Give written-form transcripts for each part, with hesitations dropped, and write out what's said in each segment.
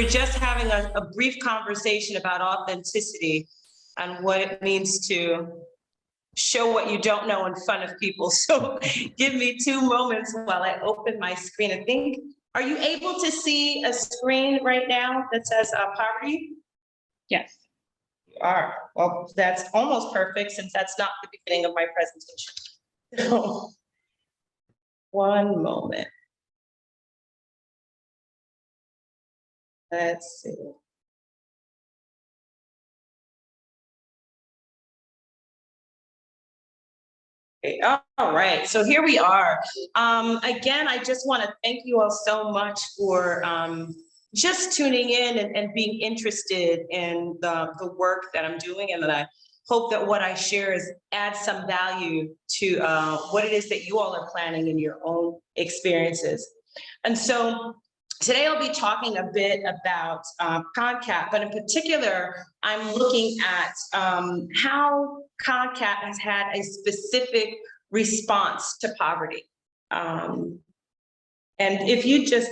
really just having a brief conversation about authenticity and what it means to show what you don't know in front of people. So give me 2 moments while I open my screen. I think, are you able to see a screen right now that says poverty? Yes. You are. Well, that's almost perfect since that's not the beginning of my presentation. So, 1 moment. Let's see. Okay, all right, so here we are. Again, I just want to thank you all so much for just tuning in and being interested in the work that I'm doing, and that I hope that what I share is adds some value to what it is that you all are planning in your own experiences. And so today I'll be talking a bit about CONCAT, but in particular, I'm looking at how CONCAT has had a specific response to poverty. And if you just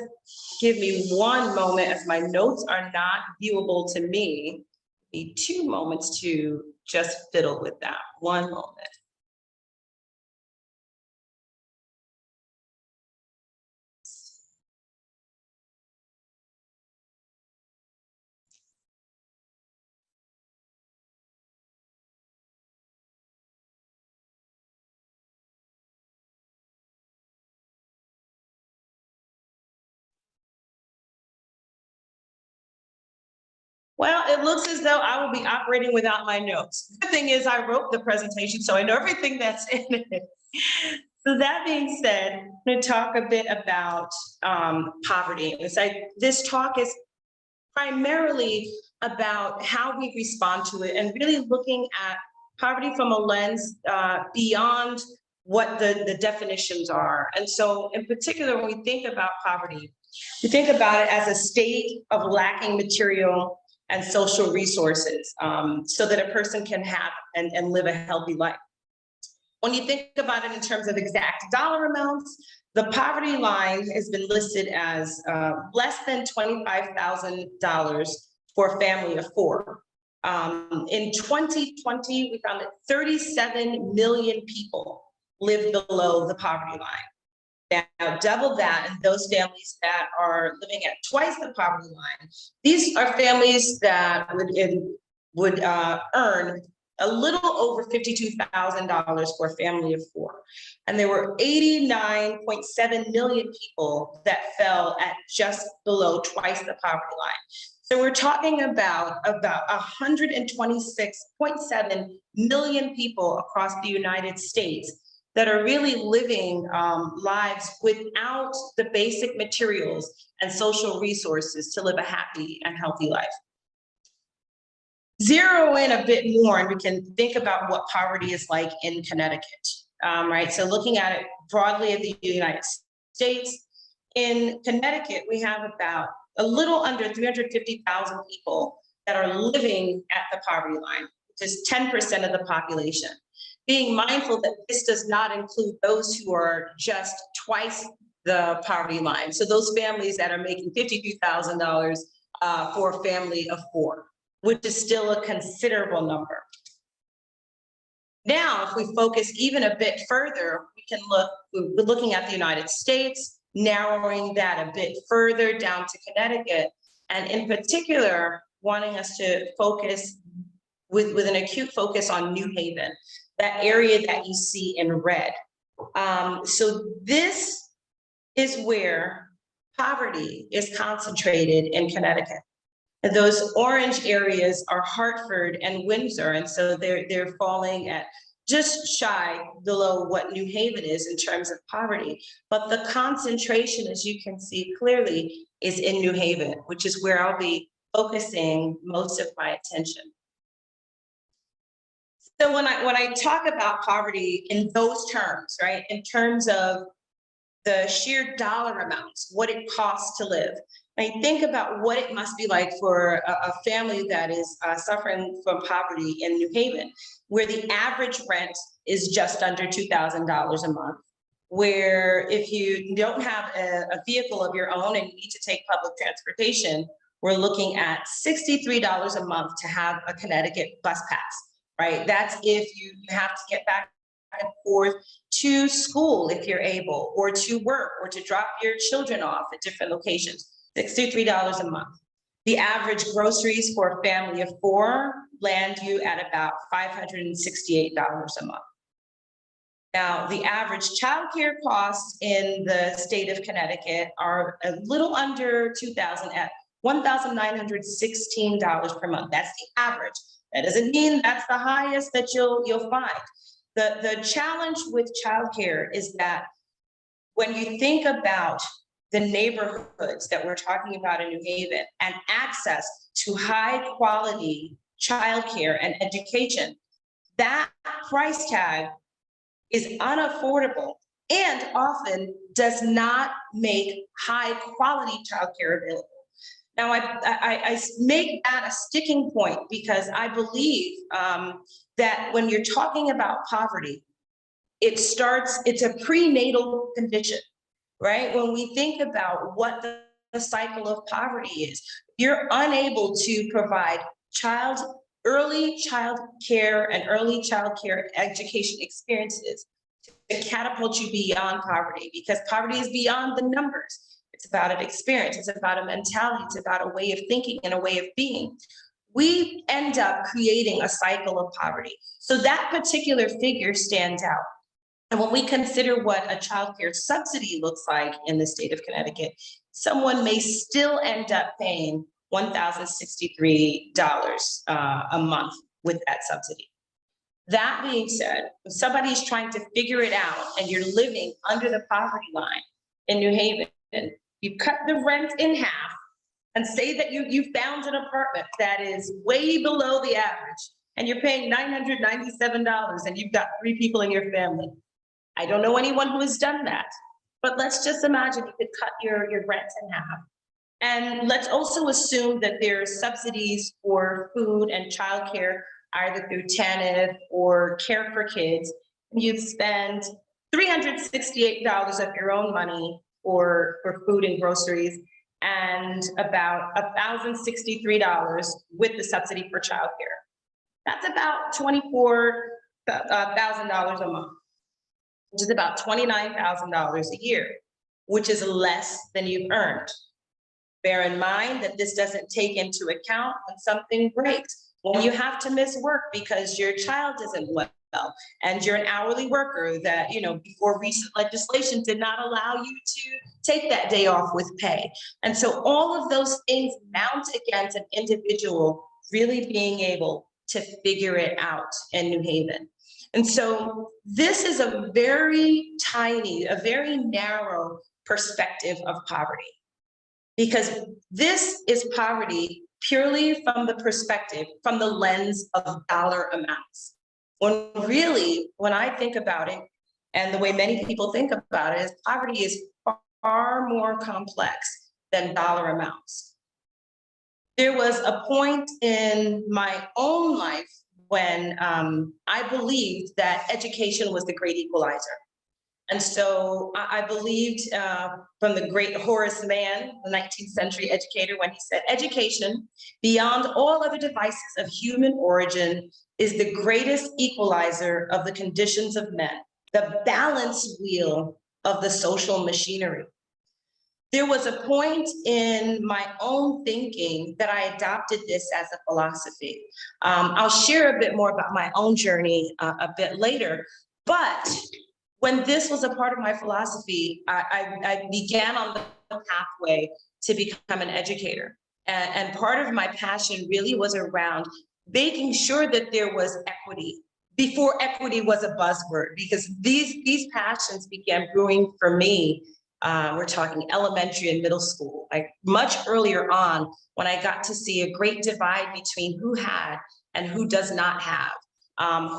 give me 1 moment, as my notes are not viewable to me, need 2 moments to just fiddle with that. 1 moment. Well, it looks as though I will be operating without my notes. The thing is, I wrote the presentation, so I know everything that's in it. So that being said, I'm going to talk a bit about poverty. This talk is primarily about how we respond to it and really looking at poverty from a lens beyond what the definitions are. And so in particular, when we think about poverty, we think about it as a state of lacking material and social resources so that a person can have and live a healthy life. When you think about it in terms of exact dollar amounts, the poverty line has been listed as less than $25,000 for a family of 4. In 2020, we found that 37 million people live below the poverty line. Now, double that, and those families that are living at twice the poverty line, these are families that would earn a little over $52,000 for a family of 4. And there were 89.7 million people that fell at just below twice the poverty line. So we're talking about 126.7 million people across the United States that are really living lives without the basic materials and social resources to live a happy and healthy life. Zero in a bit more, and we can think about what poverty is like in Connecticut, right? So looking at it broadly in the United States, in Connecticut, we have about a little under 350,000 people that are living at the poverty line, which is 10% of the population. Being mindful that this does not include those who are just twice the poverty line. So those families that are making $52,000 for a family of 4, which is still a considerable number. Now, if we focus even a bit further, we're looking at the United States, narrowing that a bit further down to Connecticut, and in particular, wanting us to focus with an acute focus on New Haven, that area that you see in red. So this is where poverty is concentrated in Connecticut. And those orange areas are Hartford and Windsor, and so they're falling at just shy below what New Haven is in terms of poverty. But the concentration, as you can see clearly, is in New Haven, which is where I'll be focusing most of my attention. So when I talk about poverty in those terms, right, in terms of the sheer dollar amounts, what it costs to live, I think about what it must be like for a family that is suffering from poverty in New Haven, where the average rent is just under $2,000 a month, where if you don't have a vehicle of your own and you need to take public transportation, we're looking at $63 a month to have a Connecticut bus pass, right? That's if you have to get back and forth to school if you're able, or to work, or to drop your children off at different locations. $63 a month. The average groceries for a family of 4 land you at about $568 a month. Now, the average childcare costs in the state of Connecticut are a little under 2,000 at $1,916 per month. That's the average. That doesn't mean that's the highest that you'll find. The challenge with childcare is that when you think about the neighborhoods that we're talking about in New Haven and access to high quality childcare and education, that price tag is unaffordable and often does not make high quality childcare available. Now, I make that a sticking point because I believe that when you're talking about poverty, it's a prenatal condition, right? When we think about what the cycle of poverty is, you're unable to provide early child care and early child care education experiences to catapult you beyond poverty, because poverty is beyond the numbers. It's about an experience, it's about a mentality, it's about a way of thinking and a way of being. We end up creating a cycle of poverty. So that particular figure stands out. And when we consider what a child care subsidy looks like in the state of Connecticut, someone may still end up paying $1,063 a month with that subsidy. That being said, if somebody's trying to figure it out and you're living under the poverty line in New Haven, you cut the rent in half and say that you found an apartment that is way below the average and you're paying $997 and you've got 3 people in your family. I don't know anyone who has done that, but let's just imagine you could cut your rent in half. And let's also assume that there's subsidies for food and childcare, either through TANF or Care for Kids. You'd spend $368 of your own money for food and groceries, and about $1,063 with the subsidy for childcare. That's about $24,000 a month, which is about $29,000 a year, which is less than you've earned. Bear in mind that this doesn't take into account when something breaks, when you have to miss work because your child isn't well, and you're an hourly worker that, before recent legislation did not allow you to take that day off with pay. And so all of those things mount against an individual really being able to figure it out in New Haven. And so this is a very narrow perspective of poverty, because this is poverty purely from the perspective, from the lens of dollar amounts. When I think about it, and the way many people think about it, is poverty is far more complex than dollar amounts. There was a point in my own life when I believed that education was the great equalizer. And so I believed from the great Horace Mann, the 19th century educator, when he said, education, beyond all other devices of human origin, is the greatest equalizer of the conditions of men, the balance wheel of the social machinery. There was a point in my own thinking that I adopted this as a philosophy. I'll share a bit more about my own journey a bit later, but when this was a part of my philosophy, I began on the pathway to become an educator. And part of my passion really was around making sure that there was equity before equity was a buzzword, because these passions began brewing for me. We're talking elementary and middle school, like much earlier on, when I got to see a great divide between who had and who does not have.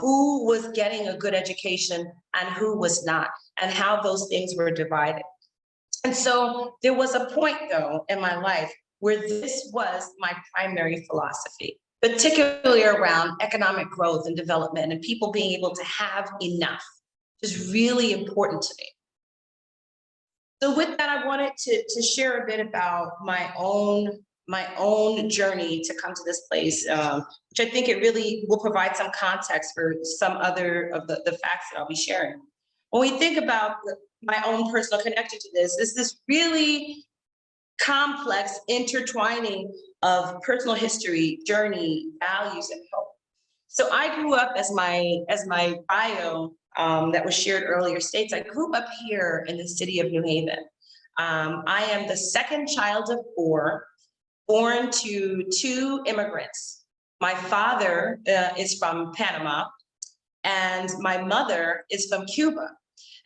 Who was getting a good education and who was not, and how those things were divided. And so there was a point, though, in my life where this was my primary philosophy, particularly around economic growth and development and people being able to have enough, is really important to me. So with that, I wanted to share a bit about my own my own journey to come to this place, which I think it really will provide some context for some other of the facts that I'll be sharing. When we think about my own personal connection to this, is this really complex intertwining of personal history, journey, values, and hope. So I grew up, as my bio that was shared earlier states, I grew up here in the city of New Haven. I am the second child of four, born to two immigrants. My father is from Panama, and my mother is from Cuba.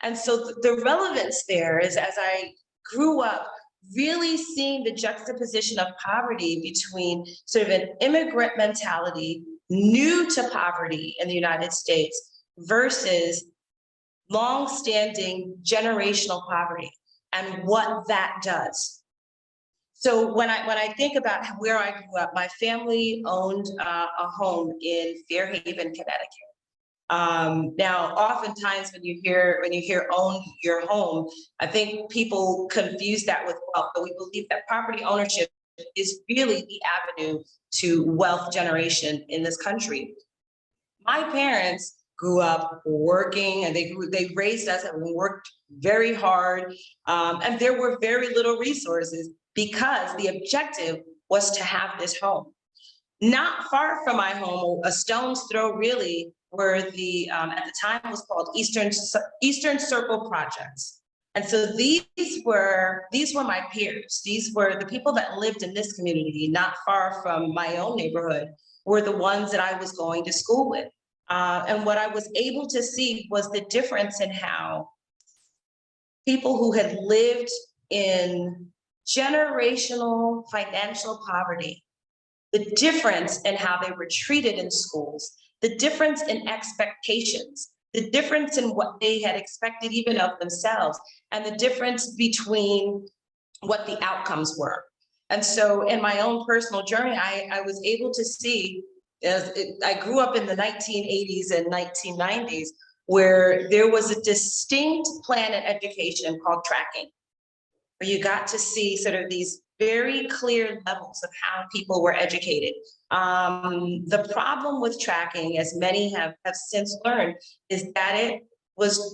And so the relevance there is, as I grew up, really seeing the juxtaposition of poverty between sort of an immigrant mentality, new to poverty in the United States, versus longstanding generational poverty and what that does. So when I think about where I grew up, my family owned a home in Fairhaven, Connecticut. Now, oftentimes when you hear own your home, I think people confuse that with wealth, but we believe that property ownership is really the avenue to wealth generation in this country. My parents grew up working, and they raised us and worked very hard, and there were very little resources because the objective was to have this home. Not far from my home, a stone's throw really, were the at the time it was called Eastern Circle Projects. And so these were my peers. These were the people that lived in this community, not far from my own neighborhood, were the ones that I was going to school with. And what I was able to see was the difference in how people who had lived in generational financial poverty, the difference in how they were treated in schools, the difference in expectations, the difference in what they had expected even of themselves, and the difference between what the outcomes were. And so in my own personal journey, I was able to see, I grew up in the 1980s and 1990s, where there was a distinct plan in education called tracking, where you got to see sort of these very clear levels of how people were educated. The problem with tracking, as many have since learned, is that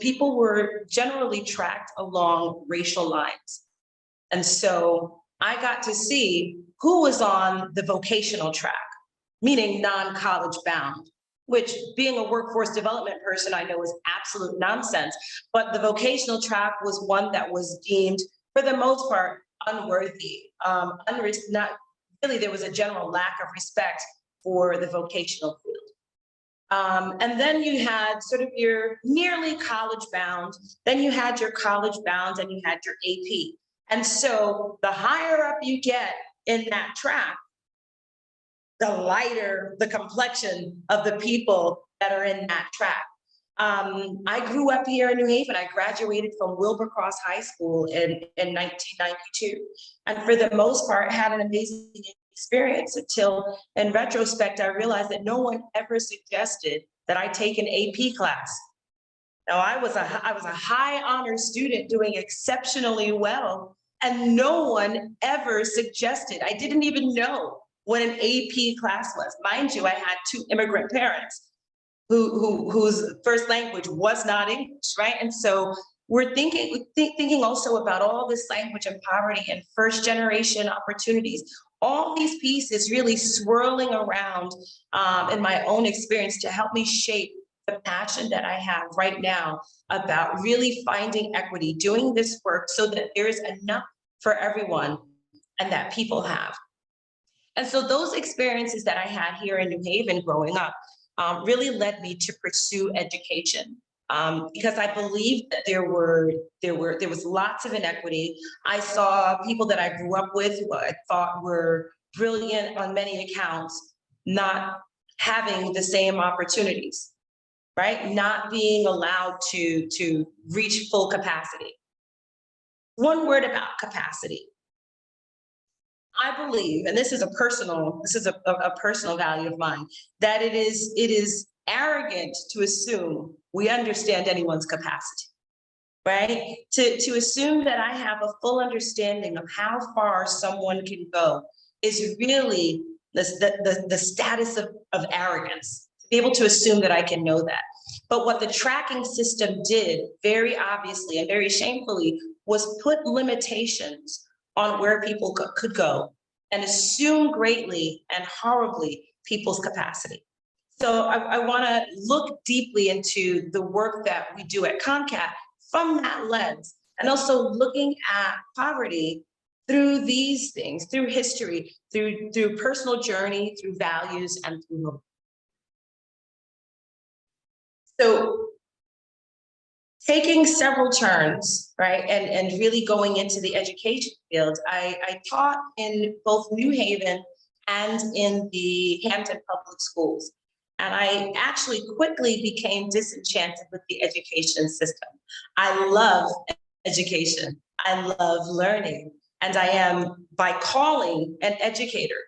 people were generally tracked along racial lines. And so I got to see who was on the vocational track, meaning non-college bound, which, being a workforce development person, I know is absolute nonsense. But the vocational track was one that was deemed, for the most part, unworthy. Not really, there was a general lack of respect for the vocational field. And then you had sort of your nearly college bound, then you had your college bound, and you had your AP. And so the higher up you get in that track, the lighter the complexion of the people that are in that track. I grew up here in New Haven. I graduated from Wilbercross High School in 1992. And for the most part, had an amazing experience until, in retrospect, I realized that no one ever suggested that I take an AP class. Now, I was a high honor student doing exceptionally well, and no one ever suggested. I didn't even know what an AP class was. Mind you, I had two immigrant parents whose first language was not English, right? And so we're thinking also about all this language and poverty and first generation opportunities, all these pieces really swirling around in my own experience to help me shape the passion that I have right now about really finding equity, doing this work so that there is enough for everyone and that people have. And so those experiences that I had here in New Haven growing up really led me to pursue education, because I believed that there was lots of inequity. I saw people that I grew up with who I thought were brilliant on many accounts, not having the same opportunities, right? Not being allowed to reach full capacity. One word about capacity. I believe, and this is a personal value of mine, that it is arrogant to assume we understand anyone's capacity, right? To assume that I have a full understanding of how far someone can go is really the status of arrogance, to be able to assume that I can know that. But what the tracking system did very obviously and very shamefully was put limitations on where people could go and assume greatly and horribly people's capacity. So I want to look deeply into the work that we do at CONCAT from that lens, and also looking at poverty through these things, through history, through personal journey, through values, and through hope. So taking several turns, right, and really going into the education field, I taught in both New Haven and in the Hampton Public Schools. And I actually quickly became disenchanted with the education system. I love education. I love learning. And I am, by calling, an educator.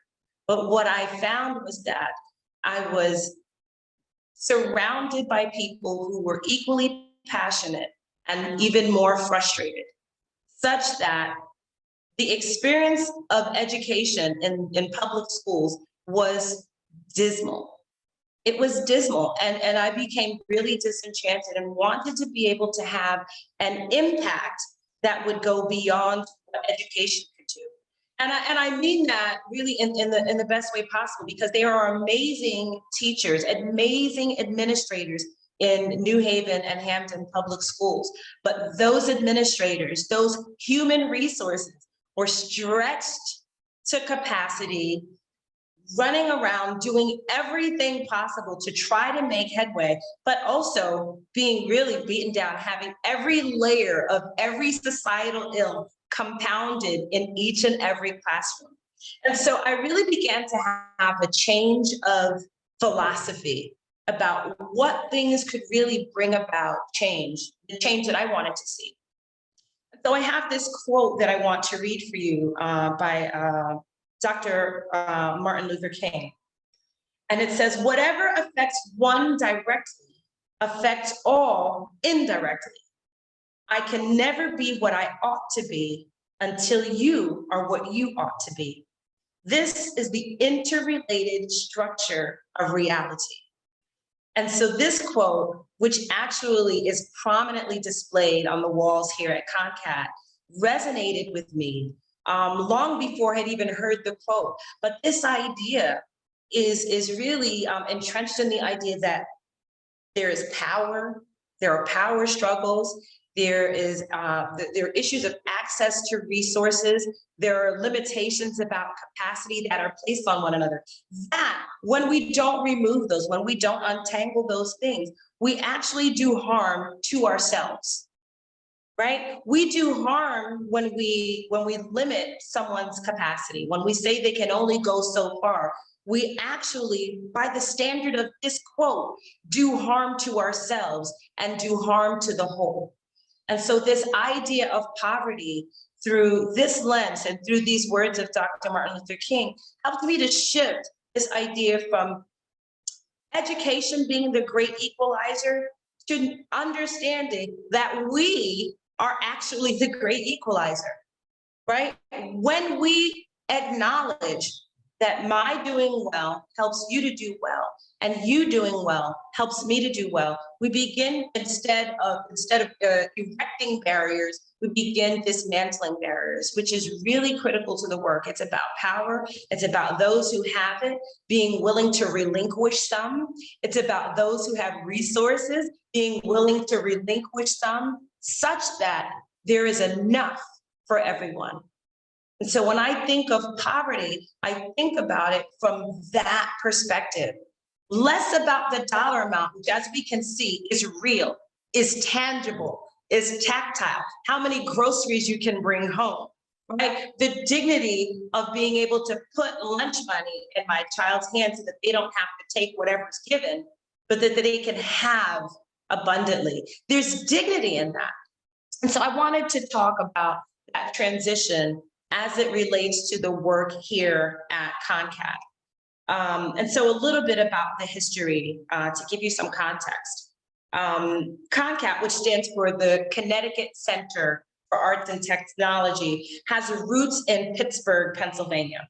But what I found was that I was surrounded by people who were equally passionate and even more frustrated, such that the experience of education in public schools was dismal. It was dismal, and I became really disenchanted and wanted to be able to have an impact that would go beyond what education could do. And I mean that really in the best way possible, because there are amazing teachers, amazing administrators in New Haven and Hampton public schools. But those administrators, those human resources were stretched to capacity, running around doing everything possible to try to make headway, but also being really beaten down, having every layer of every societal ill compounded in each and every classroom. And so I really began to have a change of philosophy about what things could really bring about change, the change that I wanted to see. So I have this quote that I want to read for you by Dr. Martin Luther King. And it says, "Whatever affects one directly affects all indirectly. I can never be what I ought to be until you are what you ought to be. This is the interrelated structure of reality." And so this quote, which actually is prominently displayed on the walls here at CONCAT, resonated with me long before I had even heard the quote. But this idea is really entrenched in the idea that there is power, there are power struggles, there are issues of access to resources, there are limitations about capacity that are placed on one another. That when we don't remove those, when we don't untangle those things, we actually do harm to ourselves. Right? We do harm when we limit someone's capacity, when we say they can only go so far. We actually, by the standard of this quote, do harm to ourselves and do harm to the whole. And so this idea of poverty through this lens and through these words of Dr. Martin Luther King helped me to shift this idea from education being the great equalizer to understanding that we are actually the great equalizer, right? When we acknowledge that my doing well helps you to do well, and you doing well helps me to do well, we begin, instead of erecting barriers, we begin dismantling barriers, which is really critical to the work. It's about power. It's about those who have it being willing to relinquish some. It's about those who have resources being willing to relinquish some, such that there is enough for everyone. And so when I think of poverty, I think about it from that perspective, less about the dollar amount, which, as we can see, is real, is tangible, is tactile, how many groceries you can bring home, right? The dignity of being able to put lunch money in my child's hands so that they don't have to take whatever's given, but that they can have abundantly. There's dignity in that. And so I wanted to talk about that transition as it relates to the work here at CONCAT. And so a little bit about the history to give you some context. CONCAT, which stands for the Connecticut Center for Arts and Technology, has roots in Pittsburgh, Pennsylvania.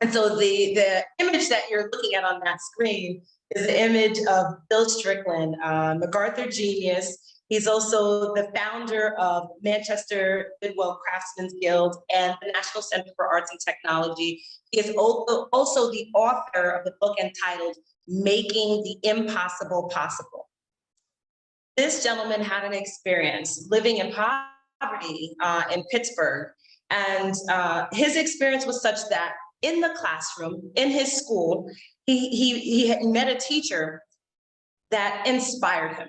And so the image that you're looking at on that screen is the image of Bill Strickland, MacArthur genius. He's also the founder of Manchester Bidwell Craftsmen's Guild and the National Center for Arts and Technology. He is also the author of the book entitled Making the Impossible Possible. This gentleman had an experience living in poverty in Pittsburgh. And his experience was such that in the classroom, in his school, he had met a teacher that inspired him.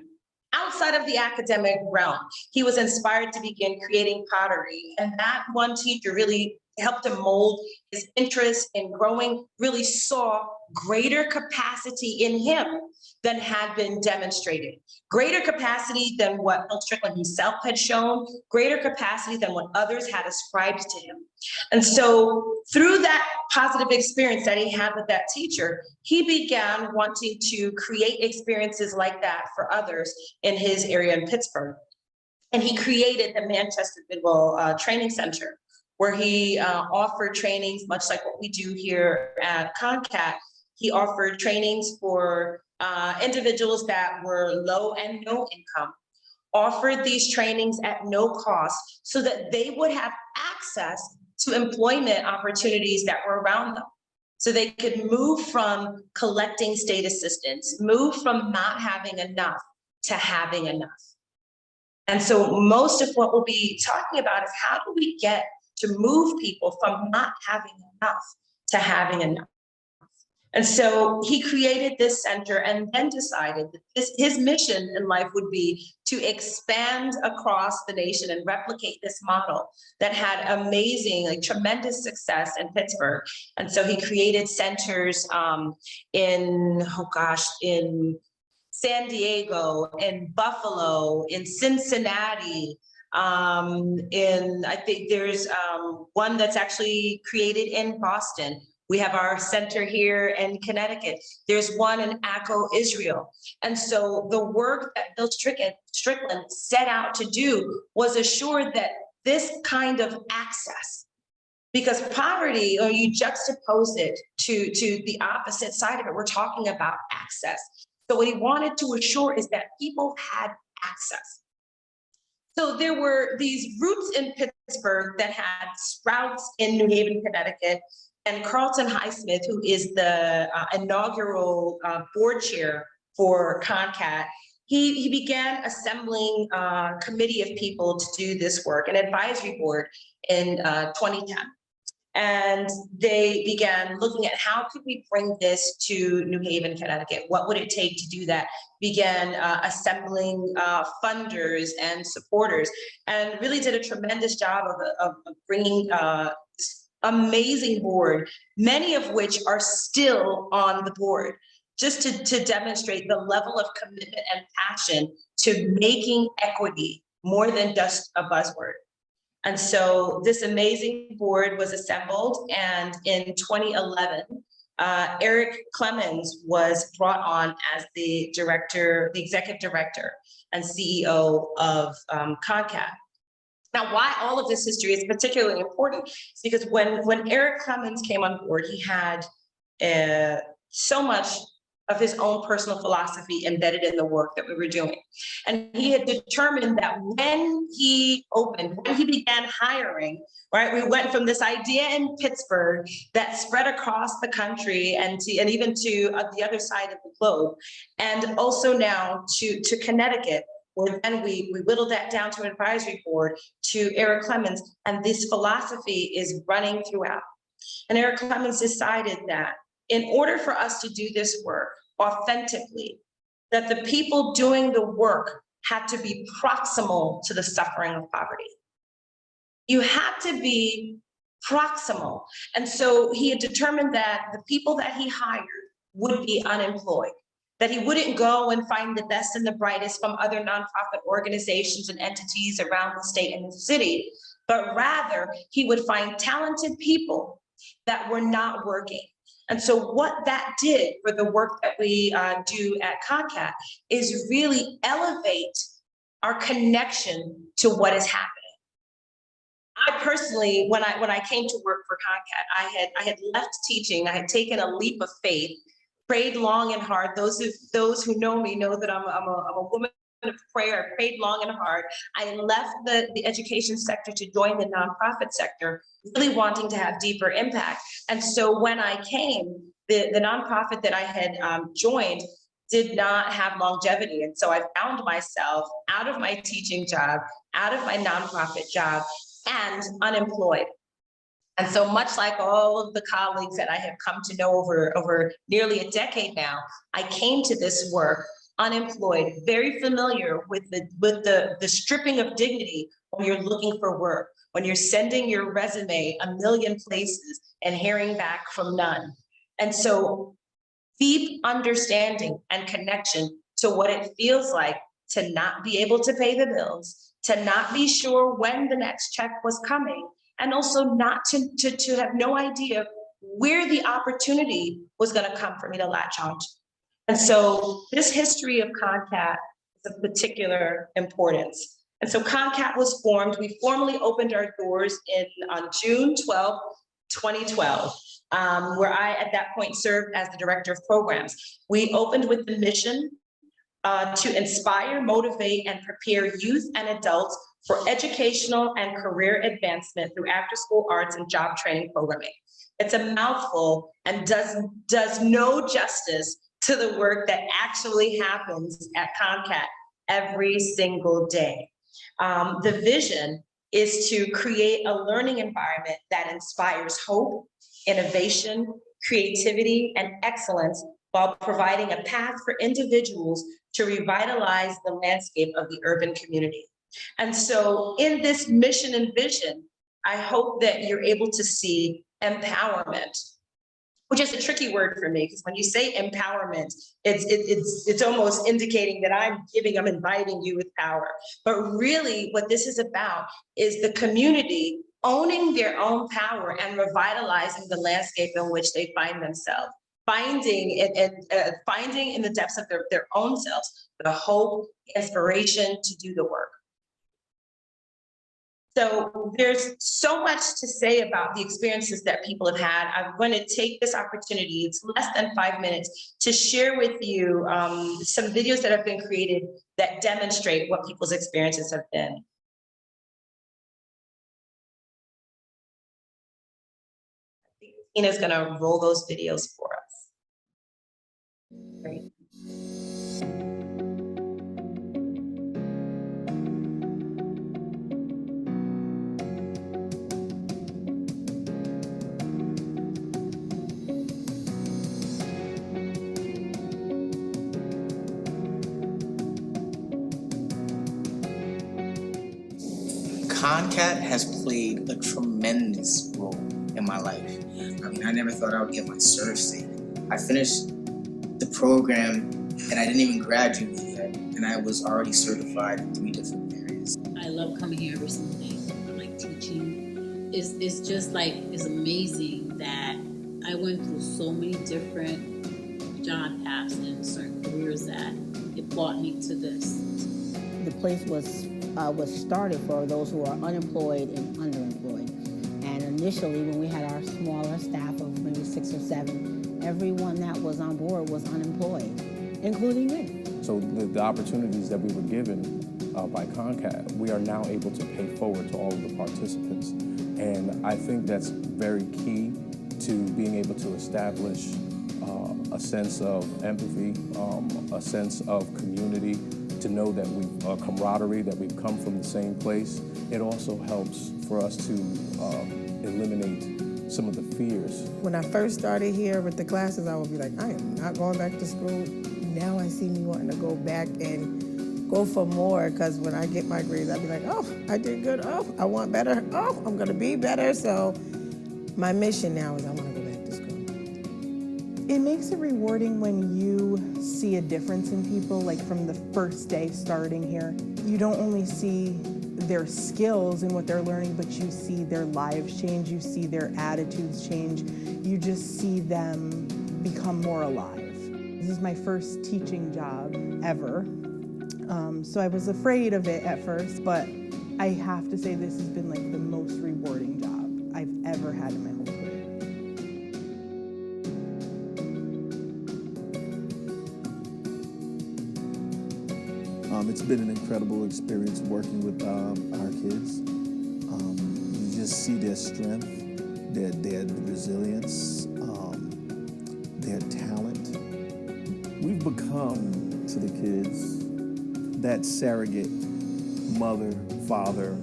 Outside of the academic realm, he was inspired to begin creating pottery. And that one teacher really helped him mold his interest in growing, really saw greater capacity in him than had been demonstrated. Greater capacity than what Bill Strickland himself had shown, greater capacity than what others had ascribed to him. And so through that positive experience that he had with that teacher, he began wanting to create experiences like that for others in his area in Pittsburgh. And he created the Manchester Bidwell Training Center, where he offered trainings, much like what we do here at CONCAT. He offered trainings for individuals that were low and no income, offered these trainings at no cost so that they would have access to employment opportunities that were around them. So they could move from collecting state assistance, move from not having enough to having enough. And so most of what we'll be talking about is how do we get to move people from not having enough to having enough. And so he created this center and then decided that his mission in life would be to expand across the nation and replicate this model that had amazing, like tremendous success in Pittsburgh. And so he created centers in San Diego, in Buffalo, in Cincinnati, I think there's one that's actually created in Boston. We have our center here in Connecticut. There's one in Akko, Israel. And so the work that Bill Strickland set out to do was assure that this kind of access, because poverty, or you juxtapose it to the opposite side of it, we're talking about access. So what he wanted to assure is that people had access. So there were these roots in Pittsburgh that had sprouts in New Haven, Connecticut, and Carlton Highsmith, who is the inaugural board chair for CONCAT, he began assembling a committee of people to do this work, an advisory board in 2010. And they began looking at how could we bring this to New Haven, Connecticut? What would it take to do that? Began assembling funders and supporters, and really did a tremendous job of bringing this amazing board, many of which are still on the board, just to demonstrate the level of commitment and passion to making equity more than just a buzzword. And so this amazing board was assembled, and in 2011, Eric Clemens was brought on as the director, the executive director and CEO of CONCAT. Now, why all of this history is particularly important is because when Eric Clemens came on board, he had so much of his own personal philosophy embedded in the work that we were doing. And he had determined that when he began hiring, right, we went from this idea in Pittsburgh that spread across the country and even to the other side of the globe, and also now to Connecticut, where then we whittled that down to an advisory board to Eric Clemens, and this philosophy is running throughout. And Eric Clemens decided that in order for us to do this work authentically, that the people doing the work had to be proximal to the suffering of poverty. You had to be proximal. And so he had determined that the people that he hired would be unemployed, that he wouldn't go and find the best and the brightest from other nonprofit organizations and entities around the state and the city, but rather he would find talented people that were not working. And so what that did for the work that we do at CONCAT is really elevate our connection to what is happening. I personally, when I came to work for Concat. I had left teaching. I had taken a leap of faith, prayed long and hard. Those who know me know that I'm a woman of prayer. I prayed long and hard. I left the education sector to join the nonprofit sector, really wanting to have deeper impact. And so when I came, the nonprofit that I had joined did not have longevity. And so I found myself out of my teaching job, out of my nonprofit job, and unemployed. And so much like all of the colleagues that I have come to know over nearly a decade now, I came to this work unemployed, very familiar with the stripping of dignity when you're looking for work, when you're sending your resume a million places and hearing back from none. And so deep understanding and connection to what it feels like to not be able to pay the bills, to not be sure when the next check was coming, and also not to have no idea where the opportunity was going to come for me to latch on to. And so this history of Concat is of particular importance. And so Concat was formed. We formally opened our doors on June 12, 2012. Where I, at that point, served as the director of programs. We opened with the mission to inspire, motivate, and prepare youth and adults for educational and career advancement through after-school arts and job training programming. It's a mouthful and does no justice to the work that actually happens at Concat every single day. The vision is to create a learning environment that inspires hope, innovation, creativity, and excellence while providing a path for individuals to revitalize the landscape of the urban community. And so in this mission and vision, I hope that you're able to see empowerment, which is a tricky word for me, because when you say empowerment, it's almost indicating that I'm inviting you with power. But really what this is about is the community owning their own power and revitalizing the landscape in which they find themselves, finding in the depths of their own selves the hope, inspiration to do the work. So there's so much to say about the experiences that people have had. I'm going to take this opportunity, it's less than 5 minutes, to share with you some videos that have been created that demonstrate what people's experiences have been. Tina's going to roll those videos for us. Great. Concat has played a tremendous role in my life. I mean, I never thought I would get my cert stated. I finished the program and I didn't even graduate yet, and I was already certified in 3 different areas. I love coming here every single day. I like teaching. It's just like, it's amazing that I went through so many different job paths and certain careers that it brought me to this. The place was started for those who are unemployed and underemployed. And initially, when we had our smaller staff of maybe 6 or 7, everyone that was on board was unemployed, including me. So the opportunities that we were given by Concat, we are now able to pay forward to all of the participants. And I think that's very key to being able to establish a sense of empathy, a sense of community, to know that we've camaraderie, that we've come from the same place. It also helps for us to eliminate some of the fears. When I first started here with the classes, I would be like, I am not going back to school. Now I see me wanting to go back and go for more, because when I get my grades, I'll be like, oh, I did good. Oh, I want better. Oh, I'm gonna be better. So my mission now is I want to go back to school. It makes it rewarding when you see a difference in people, like from the first day starting here. You don't only see their skills and what they're learning, but you see their lives change, you see their attitudes change, you just see them become more alive. This is my first teaching job ever, so I was afraid of it at first, but I have to say this has been like the most rewarding job I've ever had in my whole career. It's been an incredible experience working with our kids. You just see their strength, their resilience, their talent. We've become to the kids that surrogate mother, father,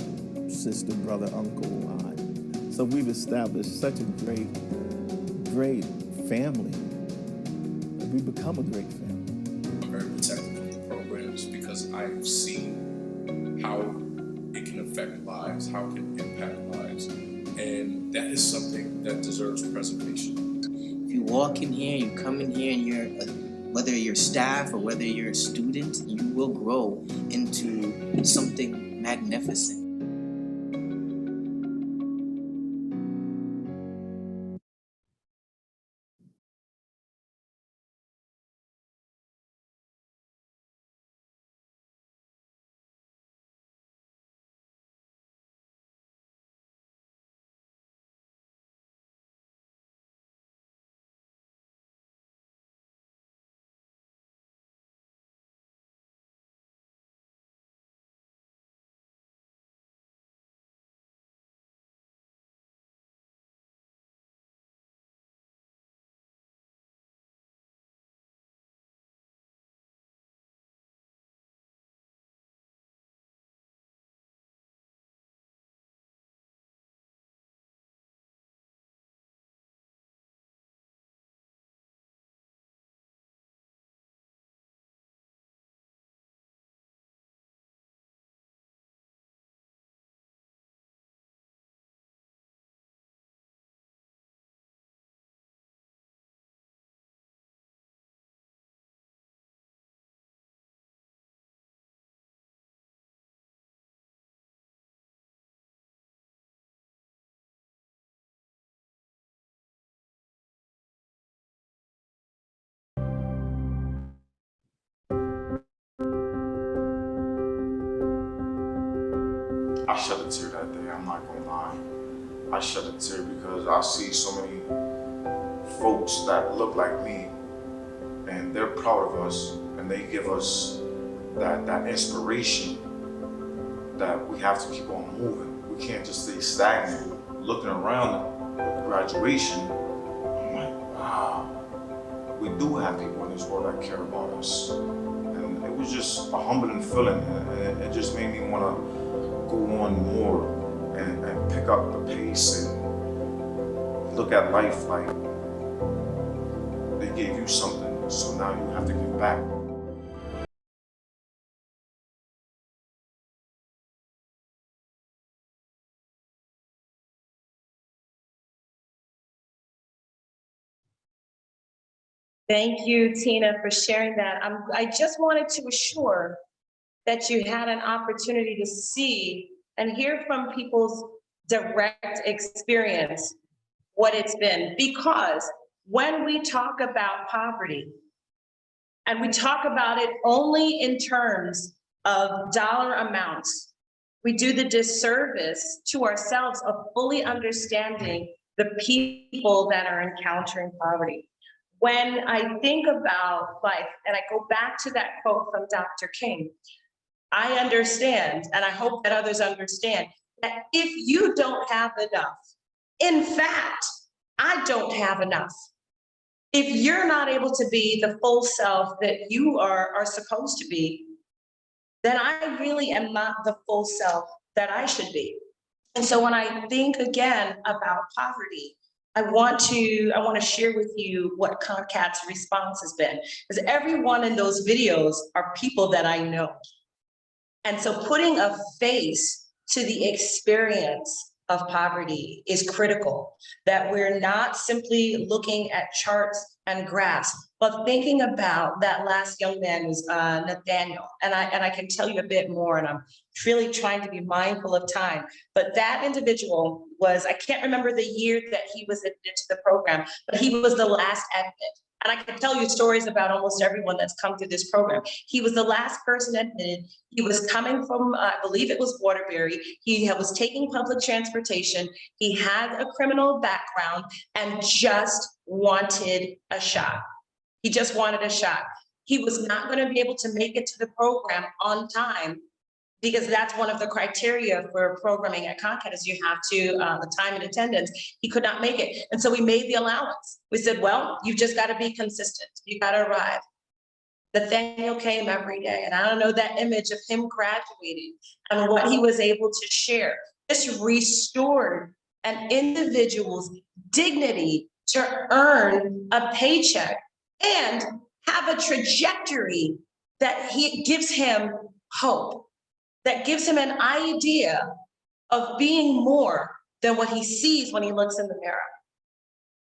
sister, brother, uncle, aunt. So we've established such a great family. We've become a great family. I'm very protective of the programs because I've seen how it can affect lives, how it can impact lives, and that is something that deserves preservation. If you walk in here, you come in here, and you're whether you're staff or whether you're a student, you will grow into something magnificent. I shed a tear that day, I'm not gonna lie. I shed a tear because I see so many folks that look like me and they're proud of us and they give us that inspiration that we have to keep on moving. We can't just stay stagnant. Looking around at graduation, I'm like, wow, we do have people in this world that care about us. And it was just a humbling feeling, and it just made me wanna go on more and pick up the pace and look at life like they gave you something, so now you have to give back. Thank you, Tina, for sharing that. I just wanted to assure that you had an opportunity to see and hear from people's direct experience what it's been. Because when we talk about poverty, and we talk about it only in terms of dollar amounts, we do the disservice to ourselves of fully understanding the people that are encountering poverty. When I think about life, and I go back to that quote from Dr. King, I understand, and I hope that others understand, that if you don't have enough, in fact, I don't have enough. If you're not able to be the full self that you are supposed to be, then I really am not the full self that I should be. And so when I think again about poverty, I want to share with you what CONCAT's response has been, because everyone in those videos are people that I know. And so putting a face to the experience of poverty is critical, that we're not simply looking at charts and graphs, but thinking about that last young man who's Nathaniel. And I can tell you a bit more, and I'm really trying to be mindful of time, but that individual was, I can't remember the year that he was admitted to the program, but he was the last admit. And I can tell you stories about almost everyone that's come through this program. He was the last person admitted. He was coming from, I believe it was Waterbury. He was taking public transportation. He had a criminal background and just wanted a shot. He just wanted a shot. He was not going to be able to make it to the program on time, because that's one of the criteria for programming at Concat is you have to, the time and attendance. He could not make it. And so we made the allowance. We said, well, you've just got to be consistent. You got to arrive. Nathaniel came every day. And I don't know, that image of him graduating and what he was able to share. This restored an individual's dignity to earn a paycheck and have a trajectory that gives him hope, that gives him an idea of being more than what he sees when he looks in the mirror.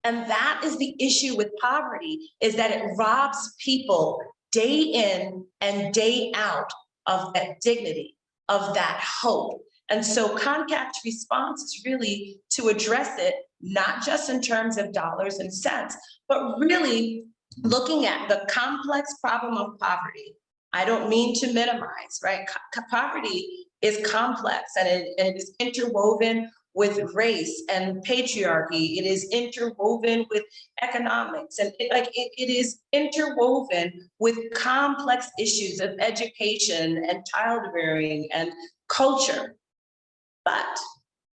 And that is the issue with poverty, is that it robs people day in and day out of that dignity, of that hope. And so Concat's response is really to address it, not just in terms of dollars and cents, but really looking at the complex problem of poverty. I don't mean to minimize, right? Poverty is complex, and it is interwoven with race and patriarchy. It is interwoven with economics, and it is interwoven with complex issues of education and childbearing and culture. But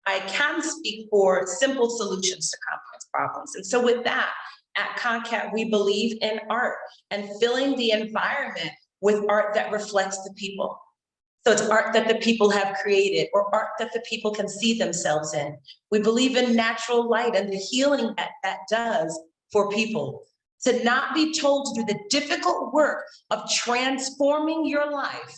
I can speak for simple solutions to complex problems. And so with that, at Concat, we believe in art and filling the environment with art that reflects the people. So it's art that the people have created, or art that the people can see themselves in. We believe in natural light and the healing that does for people. To not be told to do the difficult work of transforming your life,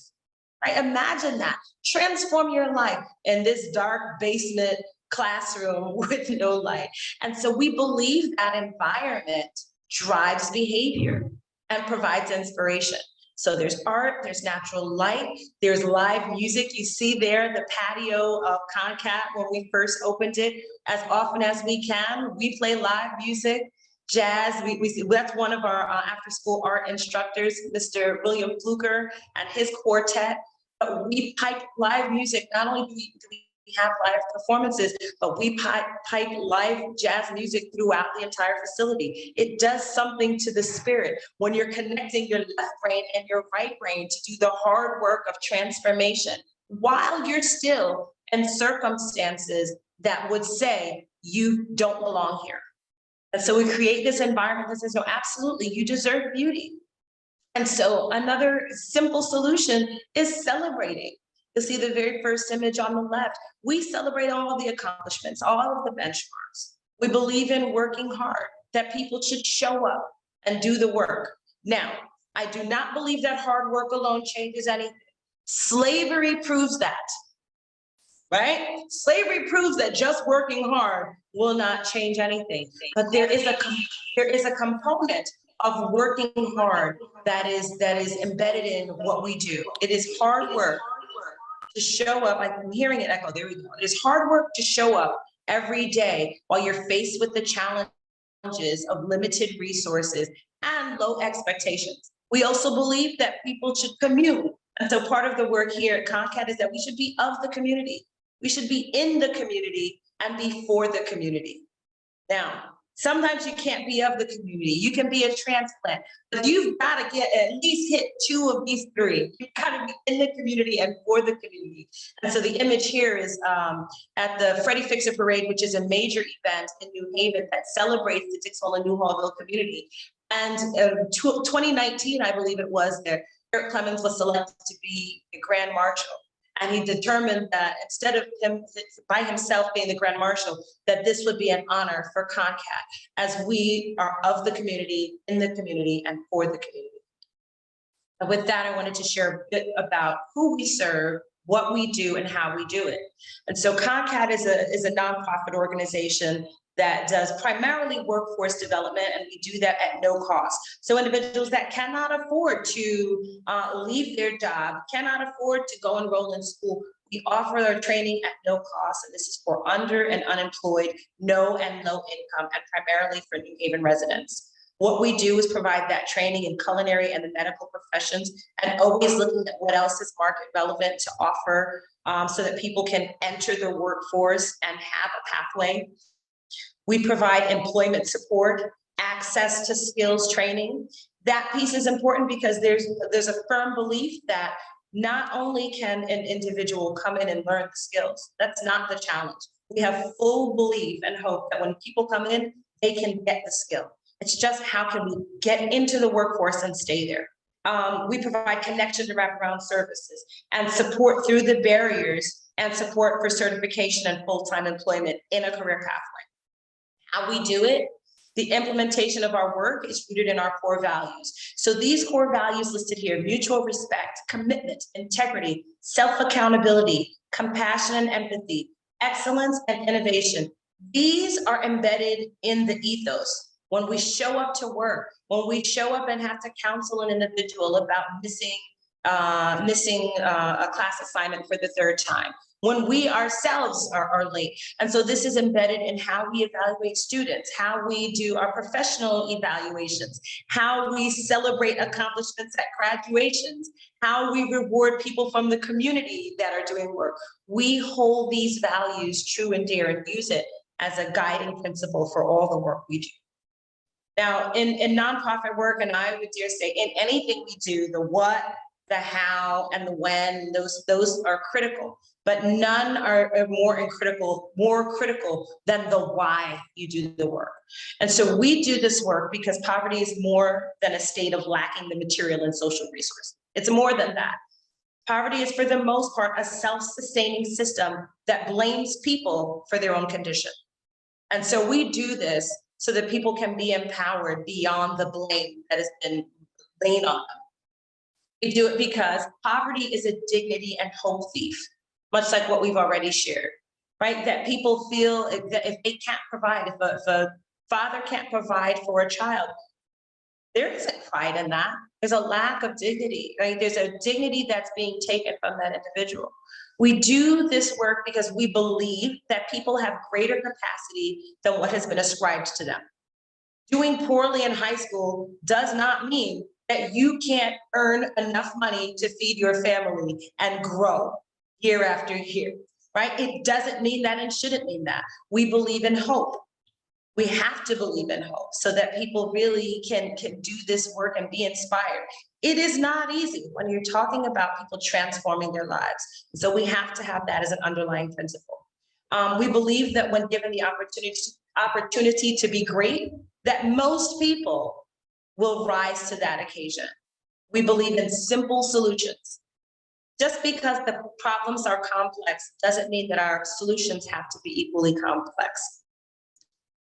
right? Imagine that, transform your life in this dark basement classroom with no light. And so we believe that environment drives behavior and provides inspiration. So there's art, there's natural light, there's live music. You see there the patio of Concat when we first opened it. As often as we can, we play live music, jazz. That's one of our after-school art instructors, Mr. William Fluker, and his quartet. But we pipe live music. Not only do we have live performances, but we pipe live jazz music throughout the entire facility. It does something to the spirit when you're connecting your left brain and your right brain to do the hard work of transformation while you're still in circumstances that would say you don't belong here. And so we create this environment that says, no, absolutely, you deserve beauty. And so another simple solution is celebrating. You'll see the very first image on the left. We celebrate all the accomplishments, all of the benchmarks. We believe in working hard, that people should show up and do the work. Now, I do not believe that hard work alone changes anything. Slavery proves that, right? Slavery proves that just working hard will not change anything. But there is a component of working hard that is embedded in what we do. It is hard work to show up. I'm hearing it echo, there we go. It is hard work to show up every day while you're faced with the challenges of limited resources and low expectations. We also believe that people should commune. And so part of the work here at Concat is that we should be of the community. We should be in the community and be for the community. Now, sometimes you can't be of the community. You can be a transplant, but you've got to get at least hit 2 of these 3. You've got to be in the community and for the community. And so the image here is at the Freddie Fix-It Parade, which is a major event in New Haven that celebrates the Dixwell and New Hallville community. And 2019, I believe it was, there, Eric Clemens was selected to be the Grand Marshal. And he determined that instead of him by himself being the Grand Marshal, that this would be an honor for Concat, as we are of the community, in the community, and for the community. And with that, I wanted to share a bit about who we serve, what we do, and how we do it. And so Concat is a nonprofit organization that does primarily workforce development, and we do that at no cost. So individuals that cannot afford to leave their job, cannot afford to go enroll in school, we offer our training at no cost, and this is for under and unemployed, no and low income, and primarily for New Haven residents. What we do is provide that training in culinary and the medical professions, and always looking at what else is market relevant to offer, so that people can enter the workforce and have a pathway. We provide employment support, access to skills training. That piece is important because there's a firm belief that not only can an individual come in and learn the skills, that's not the challenge. We have full belief and hope that when people come in, they can get the skill. It's just how can we get into the workforce and stay there. We provide connection to wraparound services and support through the barriers and support for certification and full-time employment in a career pathway. How we do it, the implementation of our work is rooted in our core values. So these core values listed here: mutual respect, commitment, integrity, self-accountability, compassion and empathy, excellence and innovation. These are embedded in the ethos. When we show up to work, when we show up and have to counsel an individual about missing a class assignment for the third time, when we ourselves are late. And so this is embedded in how we evaluate students, how we do our professional evaluations, how we celebrate accomplishments at graduations, how we reward people from the community that are doing work. We hold these values true and dear and use it as a guiding principle for all the work we do. Now, in nonprofit work, and I would dare say in anything we do, the what, the how, and the when, those are critical, but none are more critical than the why you do the work. And so we do this work because poverty is more than a state of lacking the material and social resources. It's more than that. Poverty is, for the most part, a self-sustaining system that blames people for their own condition. And so we do this so that people can be empowered beyond the blame that has been laid on them. We do it because poverty is a dignity and hope thief, much like what we've already shared, right? That people feel that if they can't provide, if a father can't provide for a child, there isn't pride in that. There's a lack of dignity, right? There's a dignity that's being taken from that individual. We do this work because we believe that people have greater capacity than what has been ascribed to them. Doing poorly in high school does not mean that you can't earn enough money to feed your family and grow year after year, right? It doesn't mean that and shouldn't mean that. We believe in hope. We have to believe in hope so that people really can do this work and be inspired. It is not easy when you're talking about people transforming their lives. So we have to have that as an underlying principle. We believe that when given the opportunity to be great, that most people will rise to that occasion. We believe in simple solutions. Just because the problems are complex doesn't mean that our solutions have to be equally complex.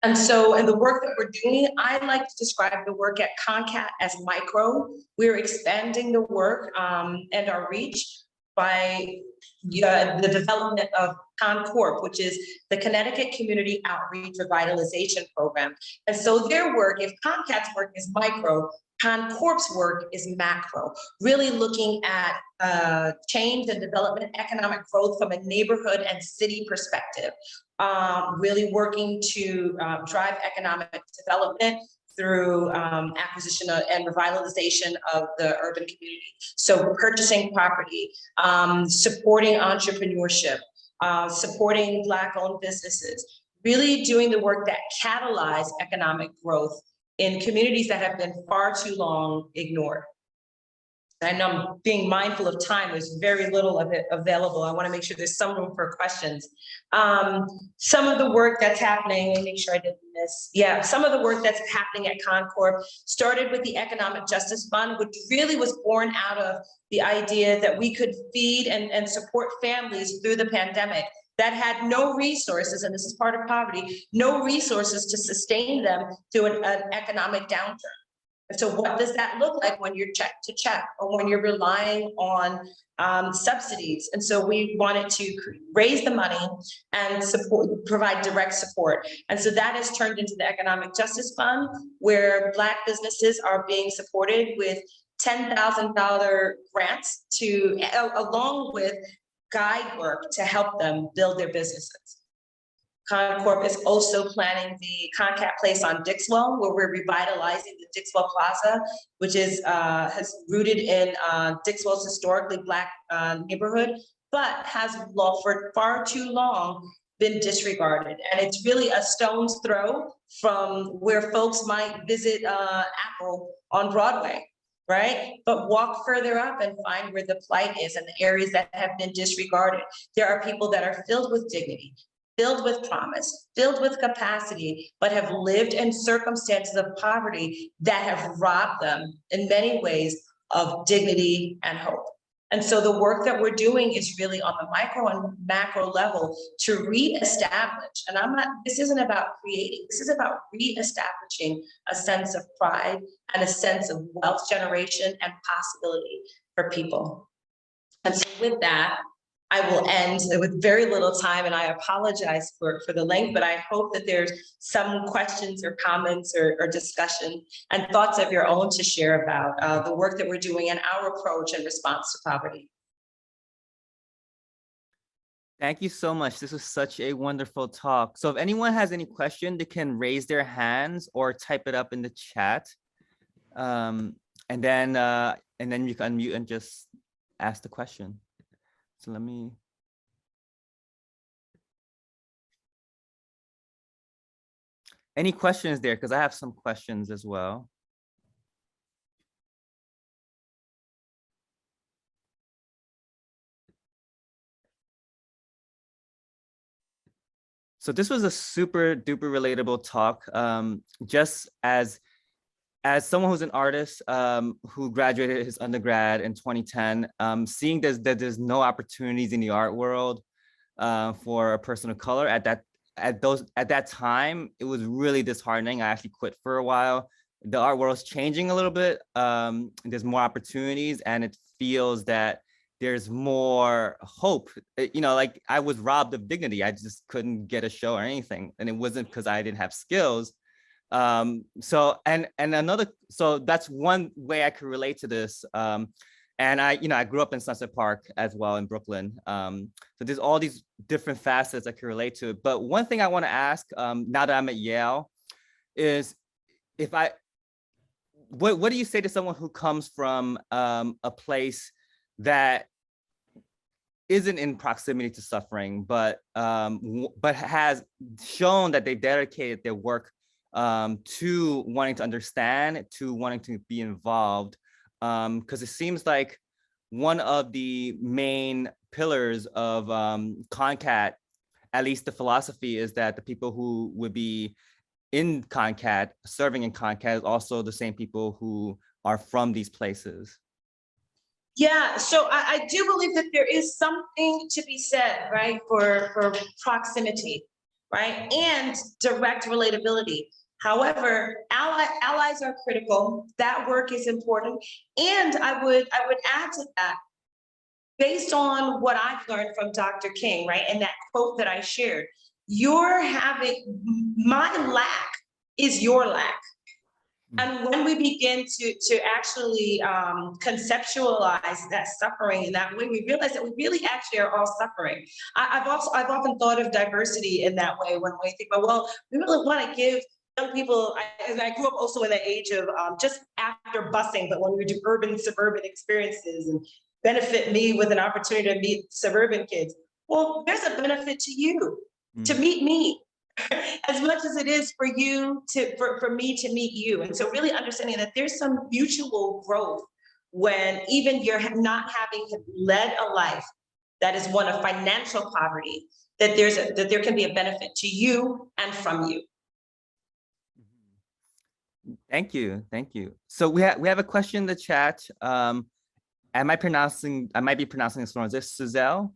And so in the work that we're doing, I like to describe the work at CONCAT as micro. We're expanding the work and our reach by the development of ConCorp, which is the Connecticut Community Outreach Revitalization Program. And so their work, if CONCAT's work is micro, ConCorp's work is macro, really looking at change and development, economic growth from a neighborhood and city perspective, really working to drive economic development through acquisition and revitalization of the urban community. So purchasing property, supporting entrepreneurship, supporting Black-owned businesses, really doing the work that catalyze economic growth in communities that have been far too long ignored. I know I'm being mindful of time. There's very little of it available. I want to make sure there's some room for questions. Some of the work that's happening, and make sure I didn't miss. Yeah, some of the work that's happening at ConCorp started with the Economic Justice Fund, which really was born out of the idea that we could feed and support families through the pandemic that had no resources, and this is part of poverty, no resources to sustain them through an economic downturn. And so what does that look like when you're check to check or when you're relying on subsidies? And so we wanted to raise the money and provide direct support. And so that has turned into the Economic Justice Fund, where Black businesses are being supported with $10,000 grants along with guide work to help them build their businesses. Concorp is also planning the Concat Place on Dixwell, where we're revitalizing the Dixwell Plaza, which is has rooted in Dixwell's historically Black neighborhood, but has for far too long been disregarded. And it's really a stone's throw from where folks might visit Apple on Broadway, right? But walk further up and find where the plight is and the areas that have been disregarded. There are people that are filled with dignity, filled with promise, filled with capacity, but have lived in circumstances of poverty that have robbed them in many ways of dignity and hope. And so the work that we're doing is really on the micro and macro level to reestablish, and this isn't about creating, this is about reestablishing a sense of pride and a sense of wealth generation and possibility for people. And so with that, I will end with very little time, and I apologize for the length, but I hope that there's some questions or comments or discussion and thoughts of your own to share about the work that we're doing and our approach in response to poverty. Thank you so much. This was such a wonderful talk. So if anyone has any question, they can raise their hands or type it up in the chat. And then you can unmute and just ask the question. So let me. Any questions there? Because I have some questions as well. So this was a super duper relatable talk. Just as someone who's an artist who graduated his undergrad in 2010, seeing that there's no opportunities in the art world for a person of color at that time, it was really disheartening. I actually quit for a while. The art world's changing a little bit. There's more opportunities, and it feels that there's more hope. You know, like I was robbed of dignity. I just couldn't get a show or anything, and it wasn't because I didn't have skills. So that's one way I could relate to this. And I grew up in Sunset Park as well in Brooklyn. So there's all these different facets I can relate to. But one thing I want to ask now that I'm at Yale is what do you say to someone who comes from a place that isn't in proximity to suffering, but has shown that they dedicated their work to wanting to understand, to wanting to be involved, because it seems like one of the main pillars of CONCAT, at least the philosophy, is that the people who would be in CONCAT, serving in CONCAT, is also the same people who are from these places. Yeah, so I do believe that there is something to be said, right, for proximity, right, and direct relatability. However, allies are critical. That work is important, and I would add to that, based on what I've learned from Dr. King, right, and that quote that I shared. My lack is your lack. And when we begin to actually conceptualize that suffering in that way, we realize that we really actually are all suffering. I've often thought of diversity in that way when we think about, well, we really want to give young people, I grew up also in the age of just after busing, but when we would do urban suburban experiences and benefit me with an opportunity to meet suburban kids. Well, there's a benefit to you to meet me. As much as it is for you for me to meet you. And so really understanding that there's some mutual growth when even you're not having led a life that is one of financial poverty, that there can be a benefit to you and from you. Thank you. So we have a question in the chat. I might be pronouncing this wrong. Is this Suzelle?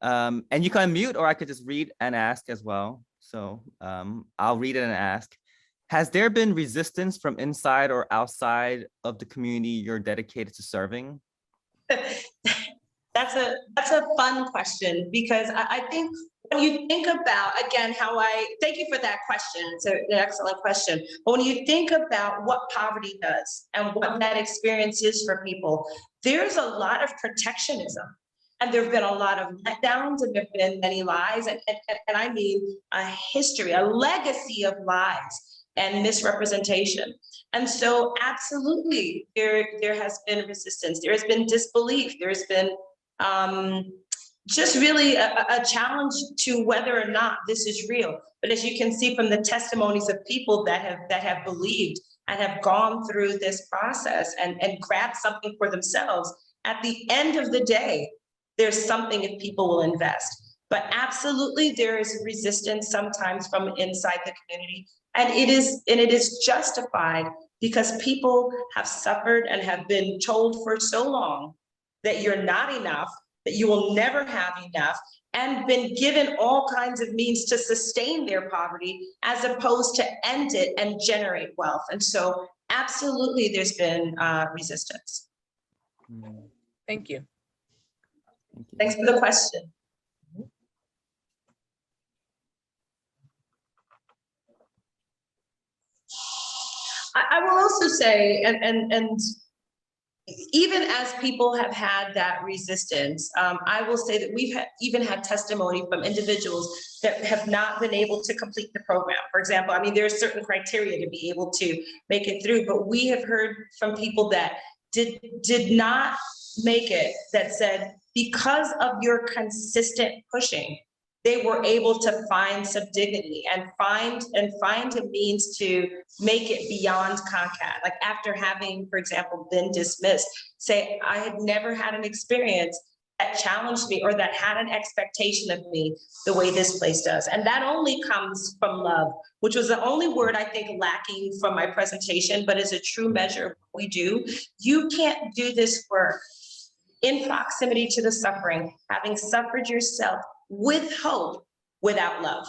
And you can unmute, or I could just read and ask as well. So I'll read it and ask, has there been resistance from inside or outside of the community you're dedicated to serving? That's a fun question, because I think when you think about, again, thank you for that question. It's an excellent question. But when you think about what poverty does and what that experience is for people, there's a lot of protectionism. And there've been a lot of letdowns, and there've been many lies, and I mean a history, a legacy of lies and misrepresentation. And so absolutely, there has been resistance, there has been disbelief, there's been just really a challenge to whether or not this is real. But as you can see from the testimonies of people that have believed and have gone through this process and grabbed something for themselves, at the end of the day, there's something if people will invest. But absolutely, there is resistance sometimes from inside the community. And it is justified because people have suffered and have been told for so long that you're not enough, that you will never have enough, and been given all kinds of means to sustain their poverty as opposed to end it and generate wealth. And so absolutely, there's been resistance. Thank you. Thanks for the question. I will also say, and even as people have had that resistance, I will say that we've even had testimony from individuals that have not been able to complete the program. For example, I mean, there are certain criteria to be able to make it through, but we have heard from people that did not make it, that said, because of your consistent pushing, they were able to find some dignity and find a means to make it beyond CONCAT. Like after having, for example, been dismissed, say, I had never had an experience that challenged me or that had an expectation of me the way this place does. And that only comes from love, which was the only word I think lacking from my presentation, but is a true measure of what we do. You can't do this work in proximity to the suffering, having suffered yourself, with hope, without love.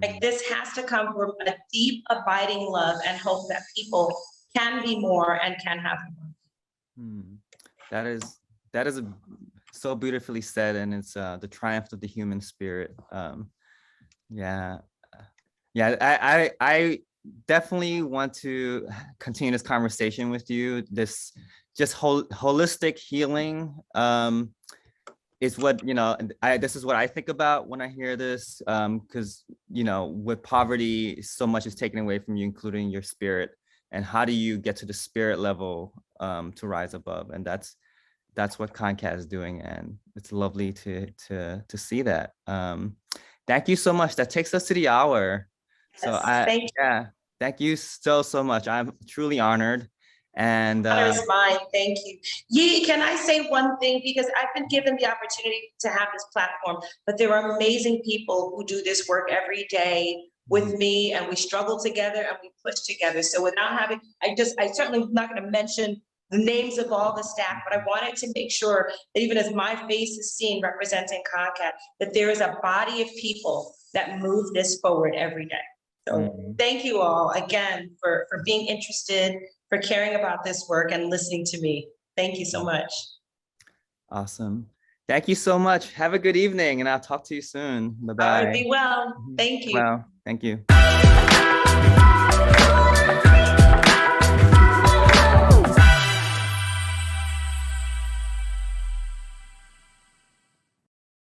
Like this has to come from a deep, abiding love and hope that people can be more and can have more. That is so beautifully said, and it's the triumph of the human spirit. I definitely want to continue this conversation with you. This just holistic healing is what, this is what I think about when I hear this, because, with poverty, so much is taken away from you, including your spirit. And how do you get to the spirit level to rise above? And that's what CONCAT is doing. And it's lovely to see that. Thank you so much. That takes us to the hour. Yes, thank you so much. I'm truly honored. And honor is mine. Thank you. Yi, can I say one thing? Because I've been given the opportunity to have this platform, but there are amazing people who do this work every day with me, and we struggle together and we push together. So without having, I certainly am not going to mention the names of all the staff, but I wanted to make sure that even as my face is seen representing CONCAT, that there is a body of people that move this forward every day. So thank you all again for being interested, for caring about this work and listening to me. Thank you so much. Awesome. Thank you so much. Have a good evening, and I'll talk to you soon. Bye-bye. All right, be well. Thank you. Well, thank you.